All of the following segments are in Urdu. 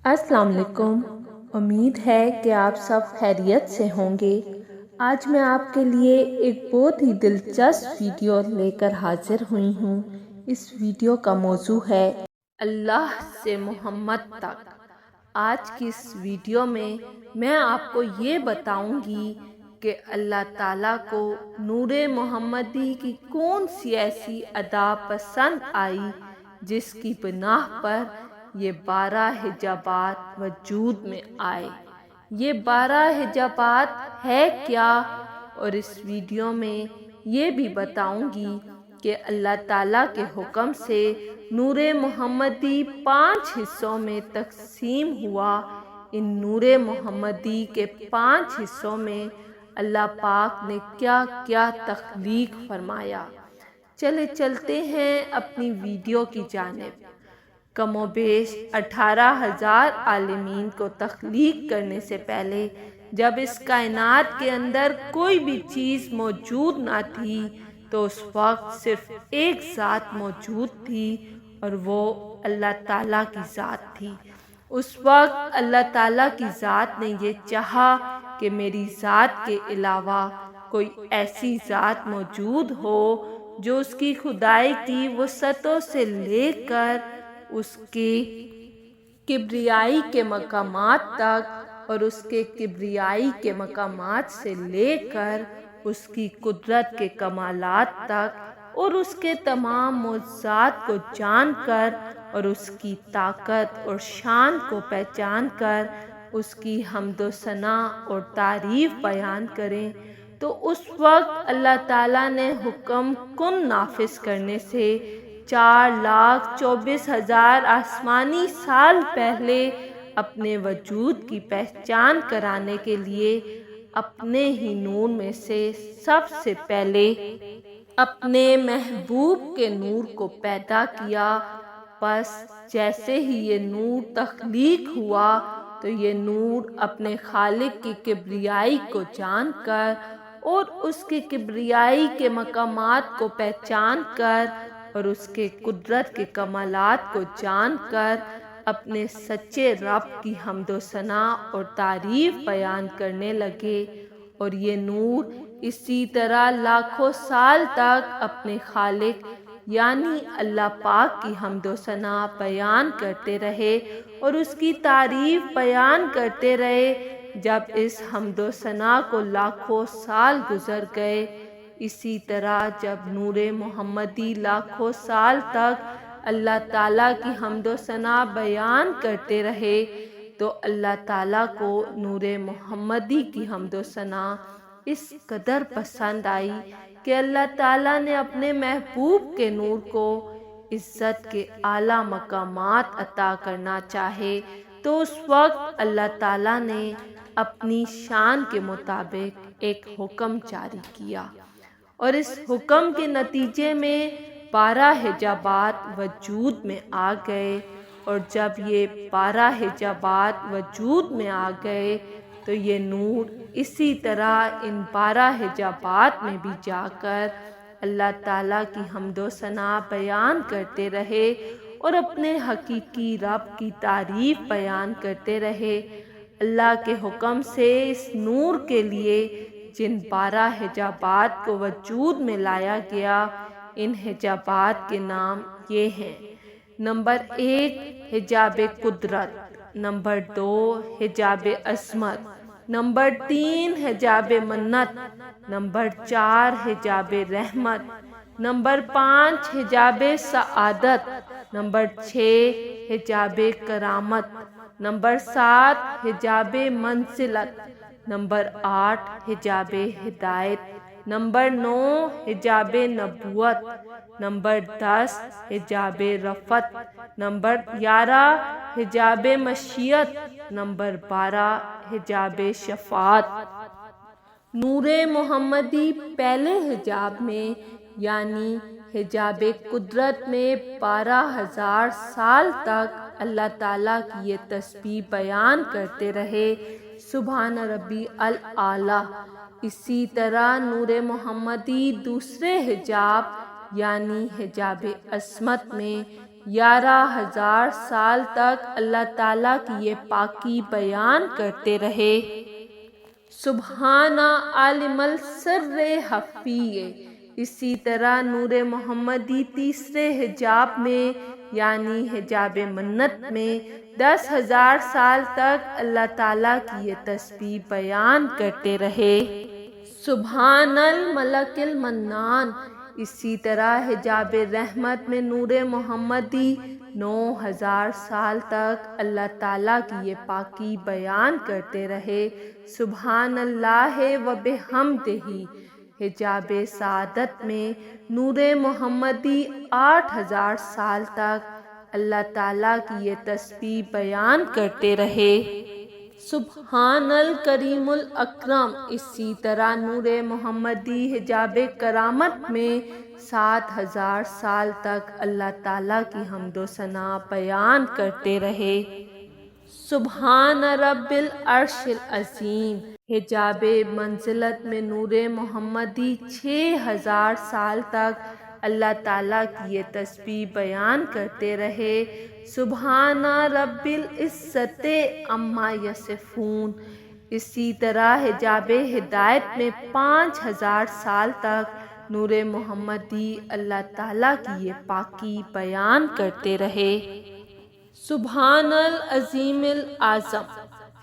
السلام علیکم۔ امید ہے کہ آپ سب خیریت سے ہوں گے۔ آج میں آپ کے لیے ایک بہت ہی دلچسپ ویڈیو لے کر حاضر ہوئی ہوں۔ اس ویڈیو کا موضوع ہے اللہ سے محمد تک۔ آج کی اس ویڈیو میں آپ کو یہ بتاؤں گی کہ اللہ تعالیٰ کو نور محمدی کی کون سی ایسی ادا پسند آئی جس کی بنا پر یہ 12 حجابات وجود میں آئے۔ یہ 12 حجابات ہے کیا؟ اور اس ویڈیو میں یہ بھی بتاؤں گی کہ اللہ تعالیٰ کے حکم سے نور محمدی 5 حصوں میں تقسیم ہوا۔ ان نور محمدی کے 5 حصوں میں اللہ پاک نے کیا کیا تخلیق فرمایا۔ چلتے ہیں اپنی ویڈیو کی جانب۔ کم و بیش 18,000 عالمین کو تخلیق کرنے سے پہلے جب اس کائنات کے اندر کوئی بھی چیز موجود نہ تھی تو اس وقت صرف ایک ذات موجود تھی اور وہ اللہ تعالیٰ کی ذات تھی۔ اس وقت اللہ تعالیٰ کی ذات نے یہ چاہا کہ میری ذات کے علاوہ کوئی ایسی ذات موجود ہو جو اس کی خدائی کی وسعتوں سے لے کر اس کے کبریائی کے مقامات تک اور اس کے کبریائی کے مقامات سے لے کر اس کی قدرت کے کمالات تک اور اس کے تمام معجزات کو جان کر اور اس کی طاقت اور شان کو پہچان کر اس کی حمد و ثنا اور تعریف بیان کریں، تو اس وقت اللہ تعالیٰ نے حکم کن نافذ کرنے سے 4,24,000 آسمانی سال پہلے اپنے وجود کی پہچان کرانے کے لیے اپنے ہی نور میں سے سب سے پہلے اپنے محبوب کے نور کو پیدا کیا۔ پس جیسے ہی یہ نور تخلیق ہوا تو یہ نور اپنے خالق کی کبریائی کو جان کر اور اس کے کبریائی کے مقامات کو پہچان کر اور اس کے قدرت کے کمالات کو جان کر اپنے سچے رب کی حمد و ثنا اور تعریف بیان کرنے لگے، اور یہ نور اسی طرح لاکھوں سال تک اپنے خالق یعنی اللہ پاک کی حمد و ثنا بیان کرتے رہے اور اس کی تعریف بیان کرتے رہے۔ جب اس حمد و ثنا کو لاکھوں سال گزر گئے، اسی طرح جب نور محمدی لاکھوں سال تک اللہ تعالیٰ کی حمد و ثنا بیان کرتے رہے تو اللہ تعالیٰ کو نور محمدی کی حمد و ثنا اس قدر پسند آئی کہ اللہ تعالیٰ نے اپنے محبوب کے نور کو عزت کے اعلیٰ مقامات عطا کرنا چاہے تو اس وقت اللہ تعالیٰ نے اپنی شان کے مطابق ایک حکم جاری کیا، اور اس حکم کے نتیجے میں 12 حجابات وجود میں آ گئے، اور جب یہ 12 حجابات وجود میں آ گئے تو یہ نور اسی طرح ان 12 حجابات میں بھی جا کر اللہ تعالیٰ کی حمد و ثنا بیان کرتے رہے اور اپنے حقیقی رب کی تعریف بیان کرتے رہے۔ اللہ کے حکم سے اس نور کے لیے جن 12 حجابات کو وجود میں لایا گیا، ان حجابات کے نام یہ ہیں: نمبر 1 حجاب قدرت، نمبر 2 حجاب عظمت، نمبر 3 حجاب منت، نمبر 4 حجاب رحمت، نمبر 5 حجاب سعادت، نمبر 6 حجاب کرامت، نمبر 7 حجاب منزلت، نمبر 8 حجاب ہدایت، نمبر 9 حجاب نبوت، نمبر 10 حجاب رفعت، نمبر 11 حجاب مشیت، نمبر 12 حجاب شفاعت۔ نور محمدی پہلے حجاب میں یعنی حجاب قدرت میں 12,000 سال تک اللہ تعالیٰ کی یہ تسبیح بیان کرتے رہے، سبحان ربی الاعلیٰ۔ اسی طرح نور محمدی دوسرے حجاب یعنی حجاب عصمت میں 11,000 سال تک اللہ تعالیٰ کی یہ پاکی بیان کرتے رہے۔ سبحان عالم السر خفی۔ اسی طرح نور محمدی تیسرے حجاب میں یعنی حجاب منت میں 10,000 سال تک اللہ تعالیٰ کی یہ تسبیح بیان کرتے رہے۔ سبحان الملک المنان۔ اسی طرح حجاب رحمت میں نور محمدی 9,000 سال تک اللہ تعالیٰ کی یہ پاکی بیان کرتے رہے۔ سبحان اللہ و بحمدہ۔ حجاب سعادت میں نور محمدی 8,000 سال تک اللہ تعالیٰ کی یہ تسبیح بیان کرتے رہے۔ سبحان الکریم الاکرم۔ اسی طرح نور محمدی حجاب کرامت میں 7,000 سال تک اللہ تعالیٰ کی حمد و ثنا بیان کرتے رہے۔ سبحان رب العرش العظیم۔ حجاب منزلت میں نور محمدی 6,000 سال تک اللہ تعالیٰ کی یہ تسبیح بیان کرتے رہے۔ سبحان رب العزت عما یصفون۔ اسی طرح حجاب ہدایت میں 5,000 سال تک نور محمدی اللہ تعالیٰ کی یہ پاکی بیان کرتے رہے۔ سبحان العظیم الاعظم۔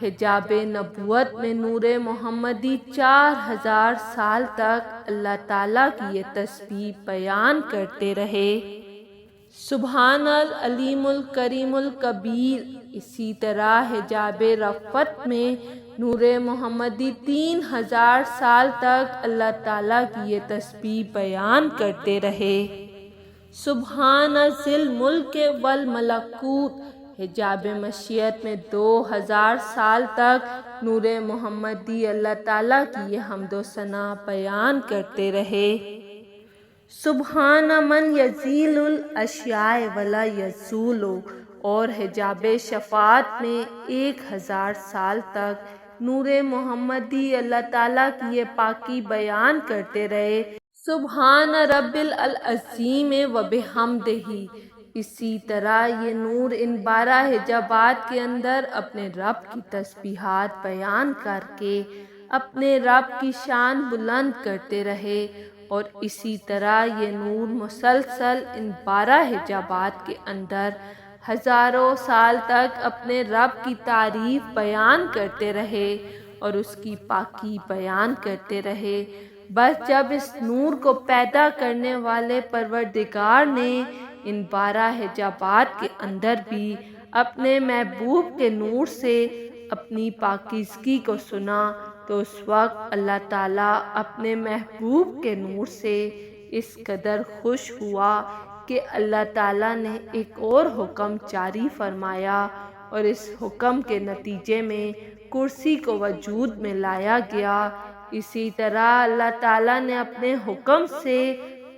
حجاب نبوت میں نور محمدی 4,000 سال تک اللہ تعالیٰ کی یہ تسبیح بیان کرتے رہے۔ سبحان العلیم الکریم الکبیر۔ اسی طرح حجاب رفعت میں نور محمدی 3,000 سال تک اللہ تعالیٰ کی یہ تسبیح بیان کرتے رہے۔ سبحان ذی الملک والملکوت۔ حجاب مشیت میں 2,000 سال تک نور محمدی اللہ تعالیٰ کی یہ حمد و ثنا بیان کرتے رہے۔ سبحان من یزیل الاشیاء ولا یزول۔ اور حجاب شفاعت میں 1,000 سال تک نور محمدی اللہ تعالیٰ کی یہ پاکی بیان کرتے رہے۔ سبحان رب العظیم و بحمدہ۔ اسی طرح یہ نور ان 12 حجابات کے اندر اپنے رب کی تسبیحات بیان کر کے اپنے رب کی شان بلند کرتے رہے، اور اسی طرح یہ نور مسلسل ان 12 حجابات کے اندر ہزاروں سال تک اپنے رب کی تعریف بیان کرتے رہے اور اس کی پاکی بیان کرتے رہے۔ بس جب اس نور کو پیدا کرنے والے پروردگار نے ان 12 حجابات کے اندر بھی اپنے محبوب کے نور سے اپنی پاکیزگی کو سنا، تو اس وقت اللہ تعالیٰ اپنے محبوب کے نور سے اس قدر خوش ہوا کہ اللہ تعالیٰ نے ایک اور حکم جاری فرمایا، اور اس حکم کے نتیجے میں کرسی کو وجود میں لایا گیا۔ اسی طرح اللہ تعالیٰ نے اپنے حکم سے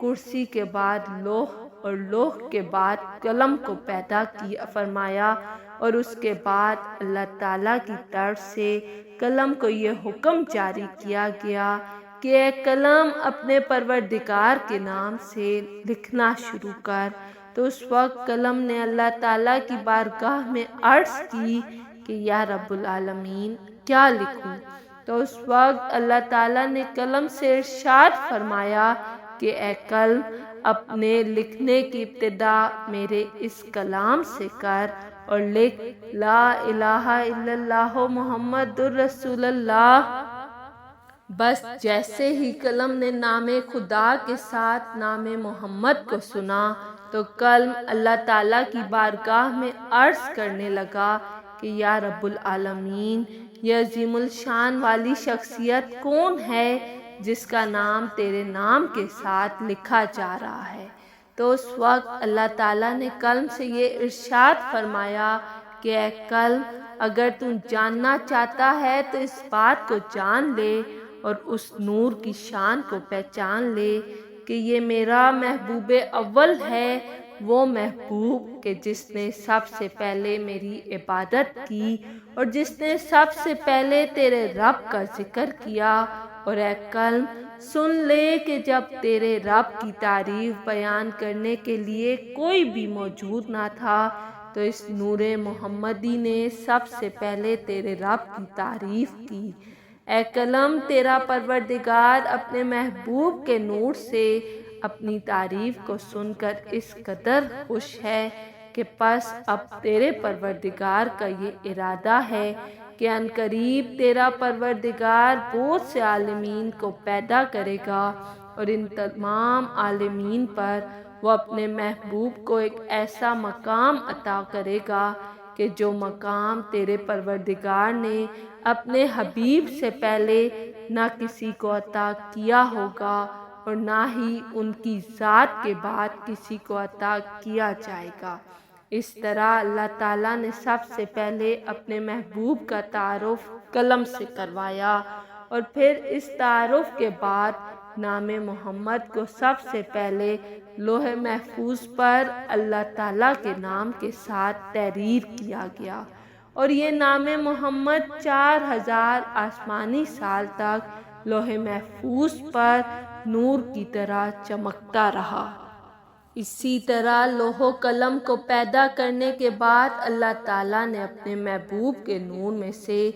کرسی کے بعد لوح اور لوح کے بعد قلم کو پیدا کیا فرمایا، اور اس کے بعد اللہ تعالیٰ کی طرف سے قلم کو یہ حکم جاری کیا گیا کہ اے قلم اپنے پروردگار کے نام سے لکھنا شروع کر۔ تو اس وقت قلم نے اللہ تعالیٰ کی بارگاہ میں عرض کی کہ یا رب العالمین کیا لکھوں؟ تو اس وقت اللہ تعالیٰ نے قلم سے ارشاد فرمایا کہ اے قلم اپنے لکھنے کی ابتدا میرے اس کلام سے کر اور لکھ لا الہ الا اللہ محمد الرسول اللہ۔ بس جیسے ہی قلم نے نام خدا کے ساتھ نام محمد کو سنا تو قلم اللہ تعالیٰ کی بارگاہ میں عرض کرنے لگا کہ یا رب العالمین، یہ عظیم الشان والی شخصیت کون ہے جس کا نام تیرے نام کے ساتھ لکھا جا رہا ہے؟ تو اس وقت اللہ تعالیٰ نے قلم سے یہ ارشاد فرمایا کہ اے قلم اگر تو جاننا چاہتا ہے تو اس بات کو جان لے اور اس نور کی شان کو پہچان لے کہ یہ میرا محبوب اول ہے، وہ محبوب کہ جس نے سب سے پہلے میری عبادت کی اور جس نے سب سے پہلے تیرے رب کا ذکر کیا۔ اور اے قلم سن لے کہ جب تیرے رب کی تعریف بیان کرنے کے لیے کوئی بھی موجود نہ تھا تو اس نور محمدی نے سب سے پہلے تیرے رب کی تعریف کی۔ اے قلم، تیرا پروردگار اپنے محبوب کے نور سے اپنی تعریف کو سن کر اس قدر خوش ہے کہ پس اب تیرے پروردگار کا یہ ارادہ ہے کہ عنقریب تیرا پروردگار بہت سے عالمین کو پیدا کرے گا اور ان تمام عالمین پر وہ اپنے محبوب کو ایک ایسا مقام عطا کرے گا کہ جو مقام تیرے پروردگار نے اپنے حبیب سے پہلے نہ کسی کو عطا کیا ہوگا اور نہ ہی ان کی ذات کے بعد کسی کو عطا کیا جائے گا۔ اس طرح اللہ تعالیٰ نے سب سے پہلے اپنے محبوب کا تعارف قلم سے کروایا اور پھر اس تعارف کے بعد نام محمد کو سب سے پہلے لوح محفوظ پر اللہ تعالیٰ کے نام کے ساتھ تحریر کیا گیا اور یہ نام محمد 4000 آسمانی سال تک لوح محفوظ پر نور کی طرح چمکتا رہا۔ اسی طرح لوح و قلم کو پیدا کرنے کے بعد اللہ تعالیٰ نے اپنے محبوب کے نور میں سے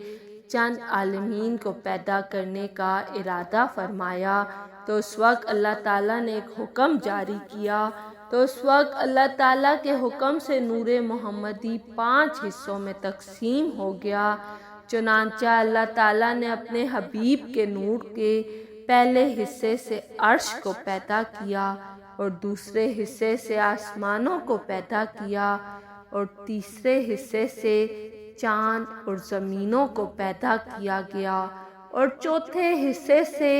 چند عالمین کو پیدا کرنے کا ارادہ فرمایا تو اس وقت اللہ تعالیٰ نے ایک حکم جاری کیا تو اس وقت اللہ تعالیٰ کے حکم سے نور محمدی 5 حصوں میں تقسیم ہو گیا۔ چنانچہ اللہ تعالیٰ نے اپنے حبیب کے نور کے پہلے حصے سے عرش کو پیدا کیا اور دوسرے حصے سے آسمانوں کو پیدا کیا اور تیسرے حصے سے چاند اور زمینوں کو پیدا کیا گیا اور چوتھے حصے سے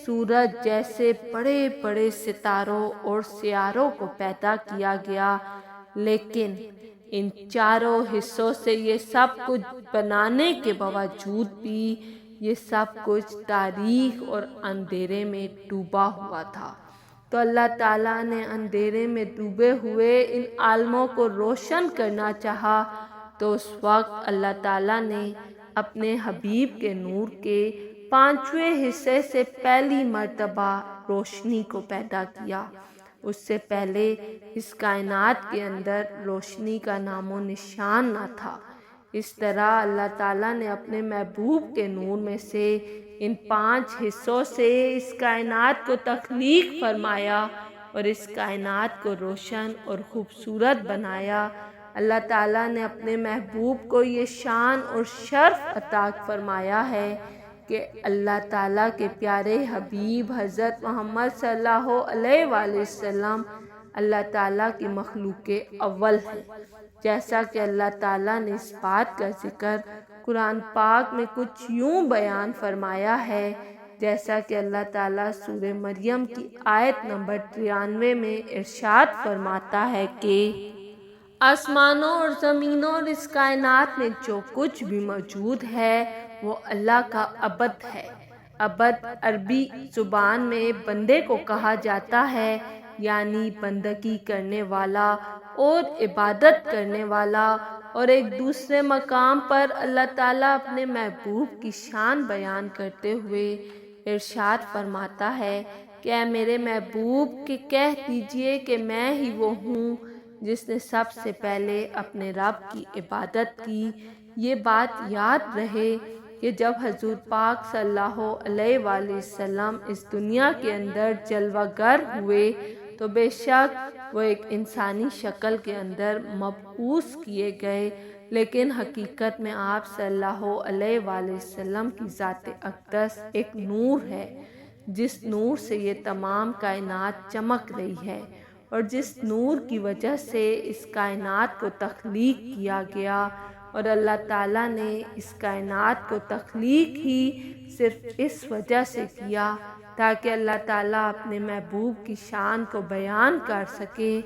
سورج جیسے بڑے بڑے ستاروں اور سیاروں کو پیدا کیا گیا۔ لیکن ان چاروں حصوں سے یہ سب کچھ بنانے کے باوجود بھی یہ سب کچھ تاریک اور اندھیرے میں ڈوبا ہوا تھا۔ تو اللہ تعالیٰ نے اندھیرے میں ڈوبے ہوئے ان عالموں کو روشن کرنا چاہا تو اس وقت اللہ تعالیٰ نے اپنے حبیب کے نور کے 5ویں حصے سے پہلی مرتبہ روشنی کو پیدا کیا۔ اس سے پہلے اس کائنات کے اندر روشنی کا نام و نشان نہ تھا۔ اس طرح اللہ تعالیٰ نے اپنے محبوب کے نور میں سے ان 5 حصوں سے اس کائنات کو تخلیق فرمایا اور اس کائنات کو روشن اور خوبصورت بنایا۔ اللہ تعالیٰ نے اپنے محبوب کو یہ شان اور شرف عطا فرمایا ہے کہ اللہ تعالیٰ کے پیارے حبیب حضرت محمد صلی اللہ علیہ وآلہ وسلم اللہ تعالیٰ کی مخلوق اول ہے۔ جیسا کہ اللہ تعالیٰ نے اس بات کا ذکر قرآن پاک میں کچھ یوں بیان فرمایا ہے، جیسا کہ اللہ تعالیٰ سورہ مریم کی آیت نمبر 93 میں ارشاد فرماتا ہے کہ آسمانوں اور زمینوں اور اس کائنات میں جو کچھ بھی موجود ہے وہ اللہ کا عبد ہے۔ عبد عربی زبان میں بندے کو کہا جاتا ہے، یعنی بندگی کرنے والا اور عبادت کرنے والا، اور ایک دوسرے مقام پر اللہ تعالیٰ اپنے محبوب کی شان بیان کرتے ہوئے ارشاد فرماتا ہے کہ اے میرے محبوب کہ کہہ دیجئے کہ میں ہی وہ ہوں جس نے سب سے پہلے اپنے رب کی عبادت کی۔ یہ بات یاد رہے کہ جب حضور پاک صلی اللہ علیہ وآلہ وسلم اس دنیا کے اندر جلوہ گر ہوئے تو بے شک وہ ایک انسانی شکل کے اندر مبعوث کیے گئے، لیکن حقیقت میں آپ صلی اللہ علیہ وآلہ وسلم کی ذات اقدس ایک نور ہے، جس نور سے یہ تمام کائنات چمک رہی ہے اور جس نور کی وجہ سے اس کائنات کو تخلیق کیا گیا۔ اور اللہ تعالیٰ نے اس کائنات کو تخلیق ہی صرف اس وجہ سے کیا تاکہ اللہ تعالیٰ اپنے محبوب کی شان کو بیان کر سکے۔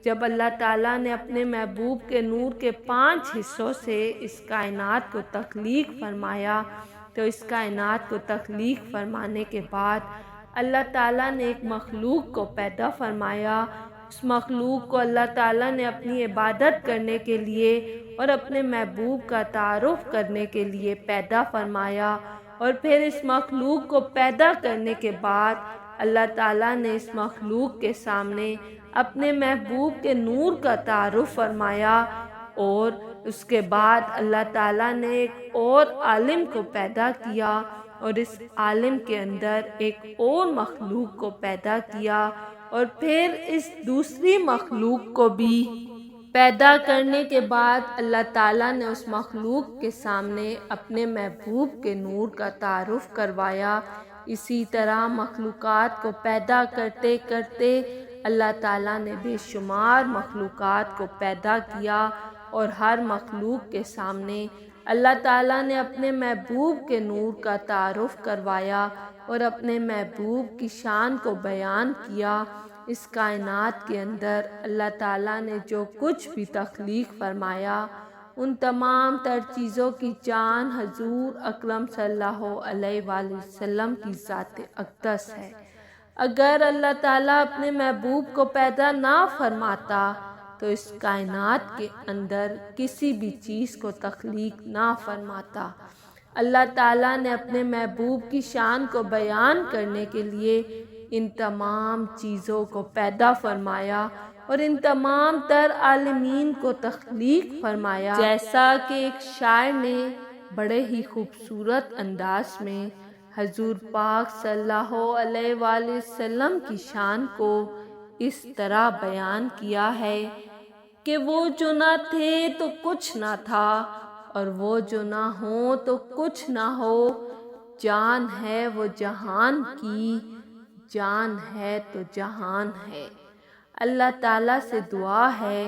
جب اللہ تعالیٰ نے اپنے محبوب کے نور کے 5 حصوں سے اس کائنات کو تخلیق فرمایا تو اس کائنات کو تخلیق فرمانے کے بعد اللہ تعالیٰ نے ایک مخلوق کو پیدا فرمایا۔ اس مخلوق کو اللہ تعالیٰ نے اپنی عبادت کرنے کے لیے اور اپنے محبوب کا تعارف کرنے کے لیے پیدا فرمایا، اور پھر اس مخلوق کو پیدا کرنے کے بعد اللہ تعالیٰ نے اس مخلوق کے سامنے اپنے محبوب کے نور کا تعارف فرمایا، اور اس کے بعد اللہ تعالیٰ نے ایک اور عالم کو پیدا کیا اور اس عالم کے اندر ایک اور مخلوق کو پیدا کیا، اور پھر اس دوسری مخلوق کو بھی پیدا کرنے کے بعد اللہ تعالیٰ نے اس مخلوق کے سامنے اپنے محبوب کے نور کا تعارف کروایا۔ اسی طرح مخلوقات کو پیدا کرتے کرتے اللہ تعالیٰ نے بے شمار مخلوقات کو پیدا کیا، اور ہر مخلوق کے سامنے اللہ تعالیٰ نے اپنے محبوب کے نور کا تعارف کروایا اور اپنے محبوب کی شان کو بیان کیا۔ اس کائنات کے اندر اللہ تعالیٰ نے جو کچھ بھی تخلیق فرمایا، ان تمام تر چیزوں کی جان حضور اکرم صلی اللہ علیہ وآلہ وسلم کی ذات اقدس ہے۔ اگر اللہ تعالیٰ اپنے محبوب کو پیدا نہ فرماتا تو اس کائنات کے اندر کسی بھی چیز کو تخلیق نہ فرماتا۔ اللہ تعالیٰ نے اپنے محبوب کی شان کو بیان کرنے کے لیے ان تمام چیزوں کو پیدا فرمایا اور ان تمام تر عالمین کو تخلیق فرمایا، جیسا کہ ایک شاعر نے بڑے ہی خوبصورت انداز میں حضور پاک صلی اللہ علیہ وآلہ وسلم کی شان کو اس طرح بیان کیا ہے کہ وہ جو نہ تھے تو کچھ نہ تھا، اور وہ جو نہ ہو تو کچھ نہ ہو، جان ہے وہ جہان کی، جان ہے تو جہان ہے۔ اللہ تعالیٰ سے دعا ہے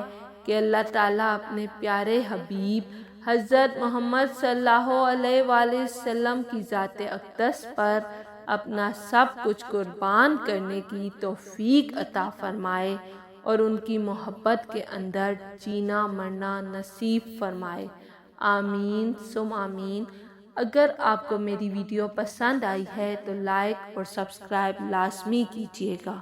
کہ اللہ تعالیٰ اپنے پیارے حبیب حضرت محمد صلی اللہ علیہ وآلہ وسلم کی ذات اقدس پر اپنا سب کچھ قربان کرنے کی توفیق عطا فرمائے اور ان کی محبت کے اندر جینا مرنا نصیب فرمائے۔ آمین ثم آمین۔ اگر آپ کو میری ویڈیو پسند آئی ہے تو لائک اور سبسکرائب لازمی کیجیے گا۔